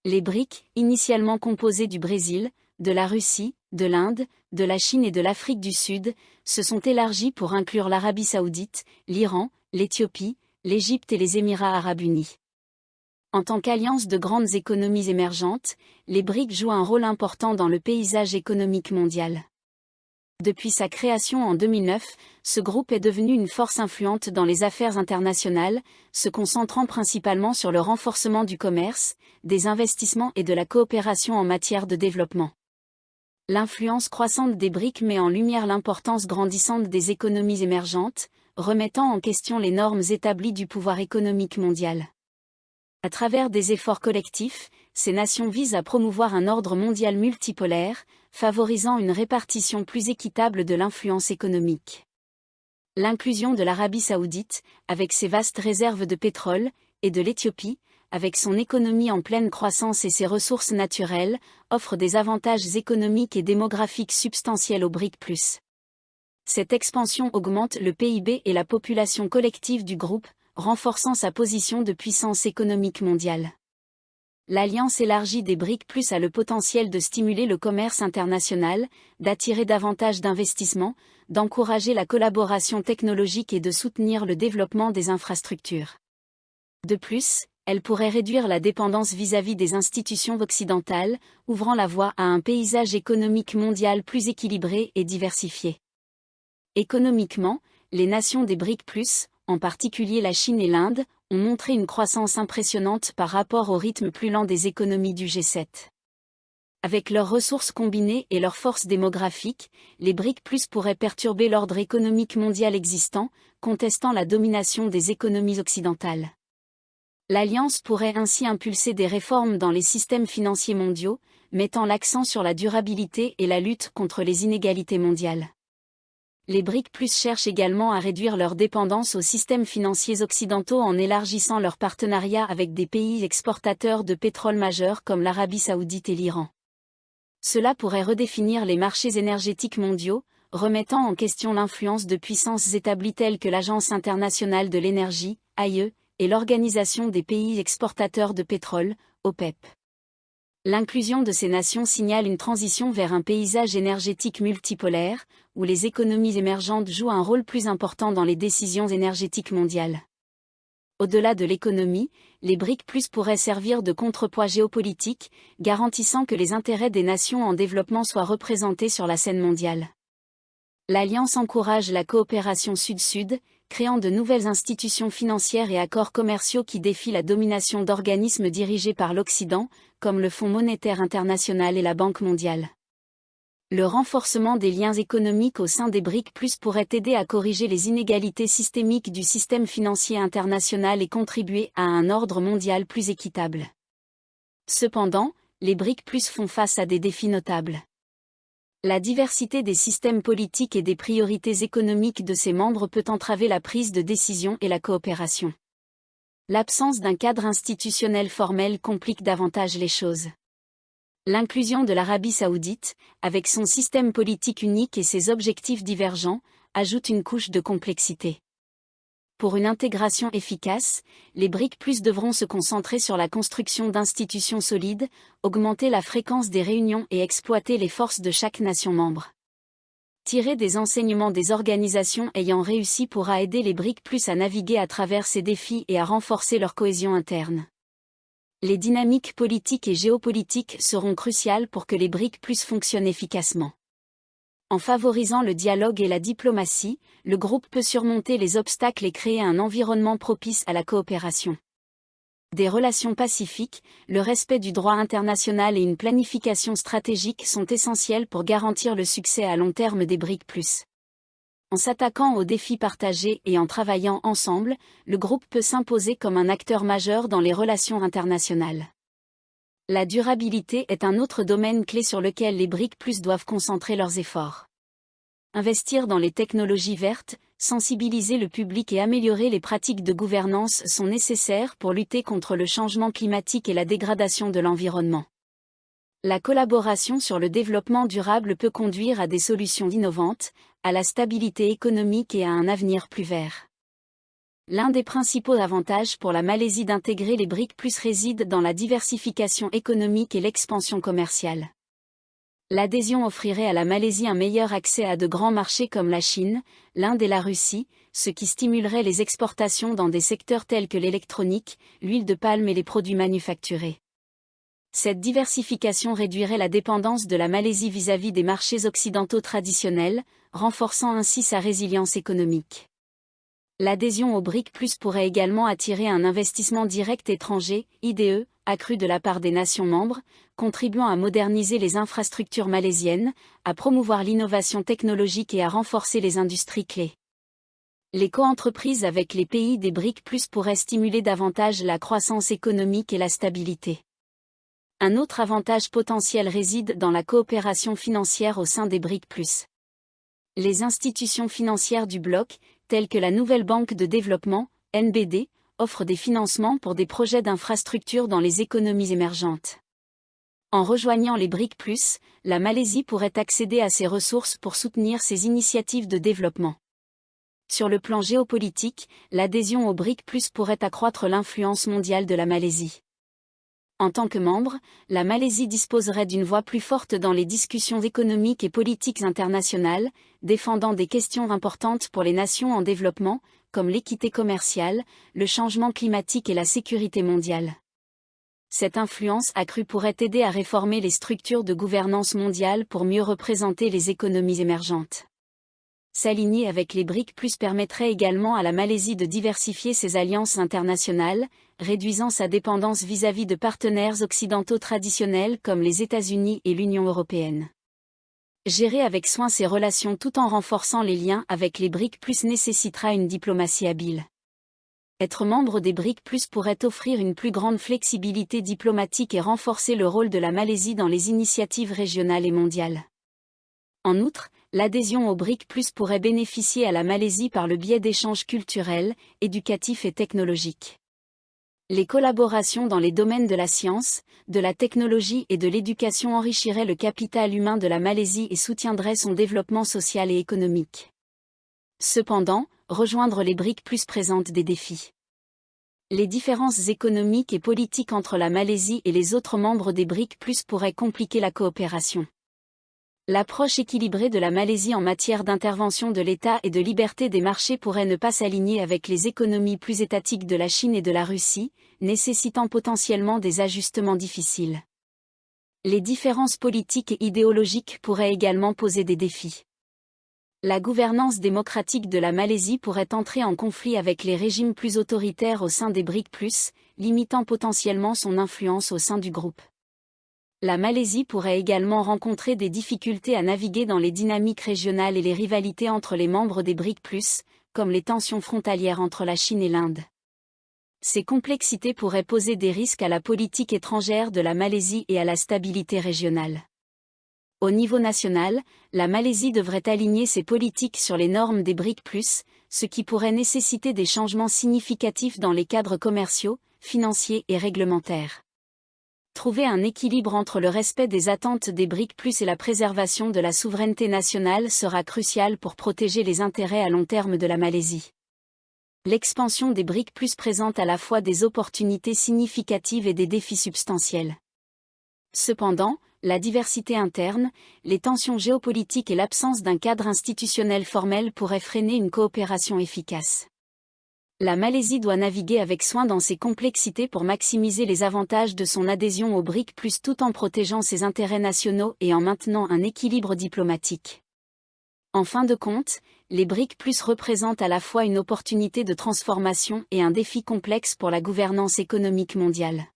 Les BRIC, initialement composés du Brésil, de la Russie, de l'Inde, de la Chine et de l'Afrique du Sud, se sont élargis pour inclure l'Arabie saoudite, l'Iran, l'Éthiopie, l'Égypte et les Émirats arabes unis. En tant qu'alliance de grandes économies émergentes, les BRIC jouent un rôle important dans le paysage économique mondial. Depuis sa création en 2009, ce groupe est devenu une force influente dans les affaires internationales, se concentrant principalement sur le renforcement du commerce, des investissements et de la coopération en matière de développement. L'influence croissante des BRIC met en lumière l'importance grandissante des économies émergentes, remettant en question les normes établies du pouvoir économique mondial. À travers des efforts collectifs, ces nations visent à promouvoir un ordre mondial multipolaire, favorisant une répartition plus équitable de l'influence économique. L'inclusion de l'Arabie saoudite, avec ses vastes réserves de pétrole, et de l'Éthiopie, avec son économie en pleine croissance et ses ressources naturelles, offre des avantages économiques et démographiques substantiels aux BRIC+. Cette expansion augmente le PIB et la population collective du groupe, renforçant sa position de puissance économique mondiale. L'alliance élargie des BRIC+ a le potentiel de stimuler le commerce international, d'attirer davantage d'investissements, d'encourager la collaboration technologique et de soutenir le développement des infrastructures. De plus, elle pourrait réduire la dépendance vis-à-vis des institutions occidentales, ouvrant la voie à un paysage économique mondial plus équilibré et diversifié. Économiquement, les nations des BRIC+, en particulier la Chine et l'Inde, ont montré une croissance impressionnante par rapport au rythme plus lent des économies du G7. Avec leurs ressources combinées et leur force démographique, les BRIC+ pourraient perturber l'ordre économique mondial existant, contestant la domination des économies occidentales. L'Alliance pourrait ainsi impulser des réformes dans les systèmes financiers mondiaux, mettant l'accent sur la durabilité et la lutte contre les inégalités mondiales. Les BRIC+ cherchent également à réduire leur dépendance aux systèmes financiers occidentaux en élargissant leur partenariat avec des pays exportateurs de pétrole majeurs comme l'Arabie saoudite et l'Iran. Cela pourrait redéfinir les marchés énergétiques mondiaux, remettant en question l'influence de puissances établies telles que l'Agence internationale de l'énergie, AIE, et l'Organisation des pays exportateurs de pétrole, OPEP. L'inclusion de ces nations signale une transition vers un paysage énergétique multipolaire, où les économies émergentes jouent un rôle plus important dans les décisions énergétiques mondiales. Au-delà de l'économie, les BRIC+ pourraient servir de contrepoids géopolitique, garantissant que les intérêts des nations en développement soient représentés sur la scène mondiale. L'Alliance encourage la coopération Sud-Sud, créant de nouvelles institutions financières et accords commerciaux qui défient la domination d'organismes dirigés par l'Occident, comme le Fonds monétaire international et la Banque mondiale. Le renforcement des liens économiques au sein des BRIC+ pourrait aider à corriger les inégalités systémiques du système financier international et contribuer à un ordre mondial plus équitable. Cependant, les BRIC+ font face à des défis notables. La diversité des systèmes politiques et des priorités économiques de ses membres peut entraver la prise de décision et la coopération. L'absence d'un cadre institutionnel formel complique davantage les choses. L'inclusion de l'Arabie saoudite, avec son système politique unique et ses objectifs divergents, ajoute une couche de complexité. Pour une intégration efficace, les BRIC+ devront se concentrer sur la construction d'institutions solides, augmenter la fréquence des réunions et exploiter les forces de chaque nation membre. Tirer des enseignements des organisations ayant réussi pourra aider les BRIC+ à naviguer à travers ces défis et à renforcer leur cohésion interne. Les dynamiques politiques et géopolitiques seront cruciales pour que les BRIC+ fonctionnent efficacement. En favorisant le dialogue et la diplomatie, le groupe peut surmonter les obstacles et créer un environnement propice à la coopération. Des relations pacifiques, le respect du droit international et une planification stratégique sont essentiels pour garantir le succès à long terme des BRIC+. En s'attaquant aux défis partagés et en travaillant ensemble, le groupe peut s'imposer comme un acteur majeur dans les relations internationales. La durabilité est un autre domaine clé sur lequel les BRIC+ doivent concentrer leurs efforts. Investir dans les technologies vertes, sensibiliser le public et améliorer les pratiques de gouvernance sont nécessaires pour lutter contre le changement climatique et la dégradation de l'environnement. La collaboration sur le développement durable peut conduire à des solutions innovantes, à la stabilité économique et à un avenir plus vert. L'un des principaux avantages pour la Malaisie d'intégrer les BRIC+ réside dans la diversification économique et l'expansion commerciale. L'adhésion offrirait à la Malaisie un meilleur accès à de grands marchés comme la Chine, l'Inde et la Russie, ce qui stimulerait les exportations dans des secteurs tels que l'électronique, l'huile de palme et les produits manufacturés. Cette diversification réduirait la dépendance de la Malaisie vis-à-vis des marchés occidentaux traditionnels, renforçant ainsi sa résilience économique. L'adhésion au BRIC+ pourrait également attirer un investissement direct étranger, IDE, accru de la part des nations membres, contribuant à moderniser les infrastructures malaisiennes, à promouvoir l'innovation technologique et à renforcer les industries clés. Les coentreprises avec les pays des BRIC+ pourraient stimuler davantage la croissance économique et la stabilité. Un autre avantage potentiel réside dans la coopération financière au sein des BRIC+. Les institutions financières du bloc, telles que la Nouvelle Banque de Développement, NBD, offrent des financements pour des projets d'infrastructures dans les économies émergentes. En rejoignant les BRIC+, la Malaisie pourrait accéder à ces ressources pour soutenir ses initiatives de développement. Sur le plan géopolitique, l'adhésion aux BRIC+ pourrait accroître l'influence mondiale de la Malaisie. En tant que membre, la Malaisie disposerait d'une voix plus forte dans les discussions économiques et politiques internationales, défendant des questions importantes pour les nations en développement, comme l'équité commerciale, le changement climatique et la sécurité mondiale. Cette influence accrue pourrait aider à réformer les structures de gouvernance mondiale pour mieux représenter les économies émergentes. S'aligner avec les BRIC+ permettrait également à la Malaisie de diversifier ses alliances internationales, réduisant sa dépendance vis-à-vis de partenaires occidentaux traditionnels comme les États-Unis et l'Union européenne. Gérer avec soin ces relations tout en renforçant les liens avec les BRIC+ nécessitera une diplomatie habile. Être membre des BRIC+ pourrait offrir une plus grande flexibilité diplomatique et renforcer le rôle de la Malaisie dans les initiatives régionales et mondiales. En outre, l'adhésion au BRIC+ pourrait bénéficier à la Malaisie par le biais d'échanges culturels, éducatifs et technologiques. Les collaborations dans les domaines de la science, de la technologie et de l'éducation enrichiraient le capital humain de la Malaisie et soutiendraient son développement social et économique. Cependant, rejoindre les BRIC+ présente des défis. Les différences économiques et politiques entre la Malaisie et les autres membres des BRIC+ pourraient compliquer la coopération. L'approche équilibrée de la Malaisie en matière d'intervention de l'État et de liberté des marchés pourrait ne pas s'aligner avec les économies plus étatiques de la Chine et de la Russie, nécessitant potentiellement des ajustements difficiles. Les différences politiques et idéologiques pourraient également poser des défis. La gouvernance démocratique de la Malaisie pourrait entrer en conflit avec les régimes plus autoritaires au sein des BRIC+, limitant potentiellement son influence au sein du groupe. La Malaisie pourrait également rencontrer des difficultés à naviguer dans les dynamiques régionales et les rivalités entre les membres des BRIC+, comme les tensions frontalières entre la Chine et l'Inde. Ces complexités pourraient poser des risques à la politique étrangère de la Malaisie et à la stabilité régionale. Au niveau national, la Malaisie devrait aligner ses politiques sur les normes des BRIC+, ce qui pourrait nécessiter des changements significatifs dans les cadres commerciaux, financiers et réglementaires. Trouver un équilibre entre le respect des attentes des BRIC+ et la préservation de la souveraineté nationale sera crucial pour protéger les intérêts à long terme de la Malaisie. L'expansion des BRIC+ présente à la fois des opportunités significatives et des défis substantiels. Cependant, la diversité interne, les tensions géopolitiques et l'absence d'un cadre institutionnel formel pourraient freiner une coopération efficace. La Malaisie doit naviguer avec soin dans ces complexités pour maximiser les avantages de son adhésion au BRIC+ tout en protégeant ses intérêts nationaux et en maintenant un équilibre diplomatique. En fin de compte, les BRIC+ représentent à la fois une opportunité de transformation et un défi complexe pour la gouvernance économique mondiale.